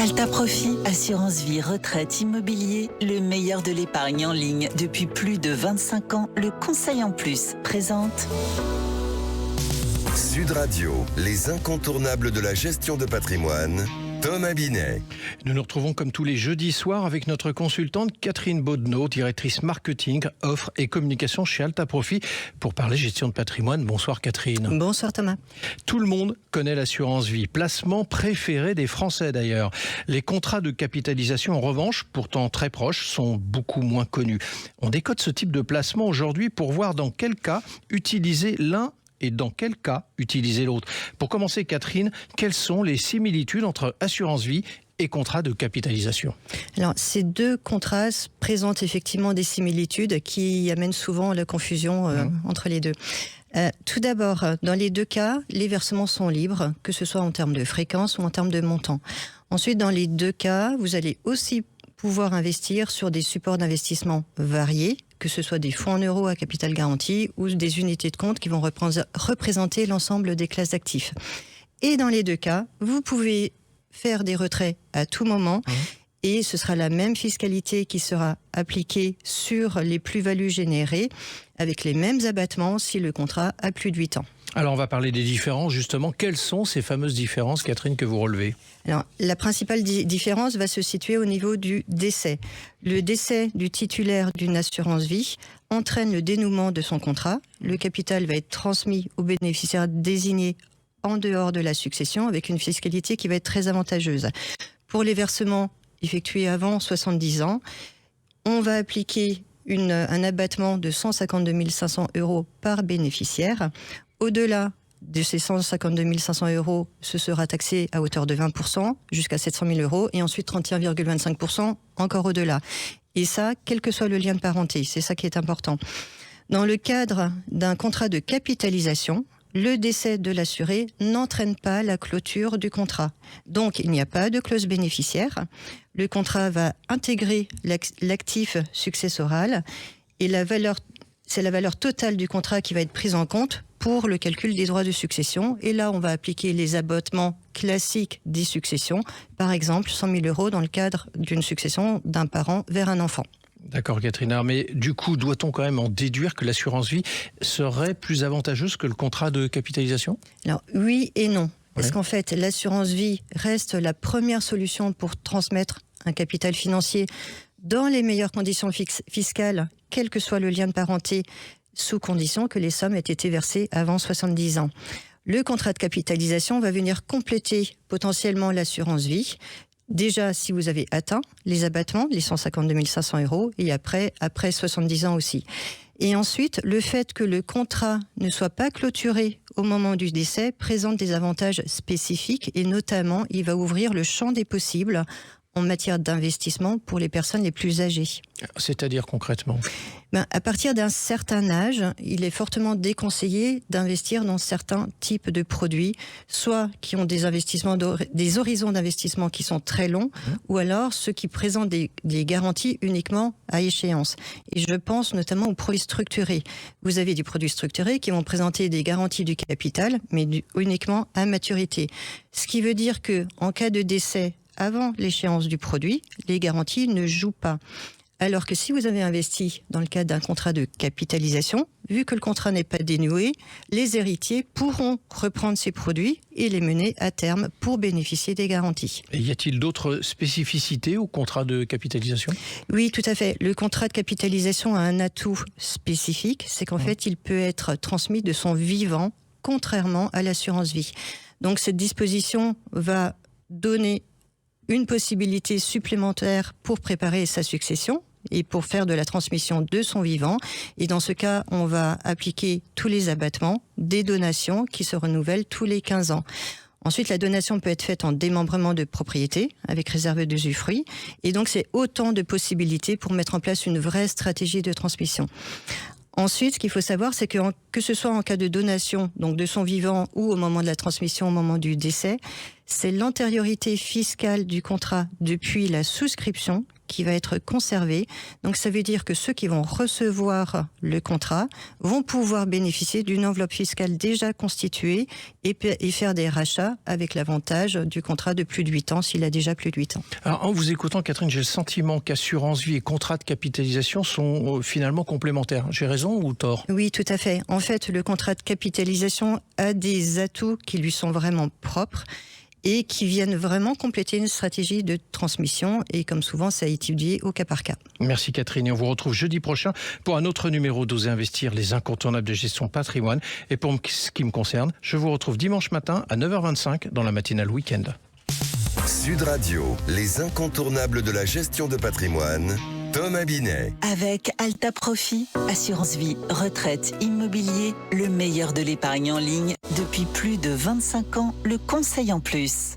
Alta Profit, assurance vie, retraite, immobilier, le meilleur de l'épargne en ligne depuis plus de 25 ans. Le conseil en plus présente Sud Radio, les incontournables de la gestion de patrimoine. Thomas Binet. Nous nous retrouvons comme tous les jeudis soirs avec notre consultante Catherine Baudenot, directrice marketing, offre et communication chez Alta Profit pour parler gestion de patrimoine. Bonsoir Catherine. Bonsoir Thomas. Tout le monde connaît l'assurance vie, placement préféré des Français d'ailleurs. Les contrats de capitalisation en revanche, pourtant très proches, sont beaucoup moins connus. On décode ce type de placement aujourd'hui pour voir dans quel cas utiliser l'un et dans quel cas utiliser l'autre. Pour commencer, Catherine, quelles sont les similitudes entre assurance vie et contrat de capitalisation? Alors, ces deux contrats présentent effectivement des similitudes qui amènent souvent la confusion entre les deux. Tout d'abord, dans les deux cas, les versements sont libres, que ce soit en termes de fréquence ou en termes de montant. Ensuite, dans les deux cas, vous allez aussi pouvoir investir sur des supports d'investissement variés, que ce soit des fonds en euros à capital garanti ou des unités de compte qui vont représenter l'ensemble des classes d'actifs. Et dans les deux cas, vous pouvez faire des retraits à tout moment et ce sera la même fiscalité qui sera appliquée sur les plus-values générées avec les mêmes abattements si le contrat a plus de 8 ans. Alors on va parler des différences justement. Quelles sont ces fameuses différences, Catherine, que vous relevez? Alors, la principale différence va se situer au niveau du décès. Le décès du titulaire d'une assurance vie entraîne le dénouement de son contrat. Le capital va être transmis au bénéficiaire désigné en dehors de la succession avec une fiscalité qui va être très avantageuse. Pour les versements effectués avant 70 ans, on va appliquer un abattement de 152 500 € par bénéficiaire. Au-delà de ces 152 500 €, ce sera taxé à hauteur de 20% jusqu'à 700 000 € et ensuite 31,25% encore au-delà. Et ça, quel que soit le lien de parenté, c'est ça qui est important. Dans le cadre d'un contrat de capitalisation, le décès de l'assuré n'entraîne pas la clôture du contrat. Donc, il n'y a pas de clause bénéficiaire. Le contrat va intégrer l'actif successoral et c'est la valeur totale du contrat qui va être prise en compte pour le calcul des droits de succession. Et là, on va appliquer les abattements classiques des successions. Par exemple, 100 000 € dans le cadre d'une succession d'un parent vers un enfant. D'accord, Catherine. Mais du coup, doit-on quand même en déduire que l'assurance vie serait plus avantageuse que le contrat de capitalisation? Alors, oui et non. Parce qu'en fait, l'assurance vie reste la première solution pour transmettre un capital financier dans les meilleures conditions fiscales, quel que soit le lien de parenté, sous condition que les sommes aient été versées avant 70 ans. Le contrat de capitalisation va venir compléter potentiellement l'assurance vie. Déjà, si vous avez atteint les abattements, les 152 500 € et après 70 ans aussi. Et ensuite, le fait que le contrat ne soit pas clôturé au moment du décès présente des avantages spécifiques et notamment, il va ouvrir le champ des possibles en matière d'investissement pour les personnes les plus âgées. C'est-à-dire concrètement? À partir d'un certain âge, il est fortement déconseillé d'investir dans certains types de produits, soit qui ont des horizons d'investissement qui sont très longs, ou alors ceux qui présentent des garanties uniquement à échéance. Et je pense notamment aux produits structurés. Vous avez des produits structurés qui vont présenter des garanties du capital, mais uniquement à maturité. Ce qui veut dire que en cas de décès avant l'échéance du produit, les garanties ne jouent pas. Alors que si vous avez investi dans le cadre d'un contrat de capitalisation, vu que le contrat n'est pas dénoué, les héritiers pourront reprendre ces produits et les mener à terme pour bénéficier des garanties. Et y a-t-il d'autres spécificités au contrat de capitalisation? Oui, tout à fait. Le contrat de capitalisation a un atout spécifique, c'est qu'en fait, il peut être transmis de son vivant, contrairement à l'assurance vie. Donc cette disposition va donner une possibilité supplémentaire pour préparer sa succession et pour faire de la transmission de son vivant. Et dans ce cas, on va appliquer tous les abattements des donations qui se renouvellent tous les 15 ans. Ensuite, la donation peut être faite en démembrement de propriété avec réserve d'usufruit. Et donc, c'est autant de possibilités pour mettre en place une vraie stratégie de transmission. Ensuite, ce qu'il faut savoir, c'est que ce soit en cas de donation, donc de son vivant ou au moment de la transmission, au moment du décès, c'est l'antériorité fiscale du contrat depuis la souscription qui va être conservé. Donc ça veut dire que ceux qui vont recevoir le contrat vont pouvoir bénéficier d'une enveloppe fiscale déjà constituée et faire des rachats avec l'avantage du contrat de plus de 8 ans s'il a déjà plus de 8 ans. Alors, en vous écoutant, Catherine, j'ai le sentiment qu'assurance vie et contrat de capitalisation sont finalement complémentaires. J'ai raison ou tort? Oui, tout à fait. En fait, le contrat de capitalisation a des atouts qui lui sont vraiment propres et qui viennent vraiment compléter une stratégie de transmission. Et comme souvent, ça a étudié au cas par cas. Merci Catherine. Et on vous retrouve jeudi prochain pour un autre numéro d'Oser Investir, les incontournables de gestion patrimoine. Et pour ce qui me concerne, je vous retrouve dimanche matin à 9h25 dans la matinale week-end. Sud Radio, les incontournables de la gestion de patrimoine. Thomas Binet. Avec Alta Profit, assurance vie, retraite, immobilier, le meilleur de l'épargne en ligne depuis plus de 25 ans, le conseil en plus.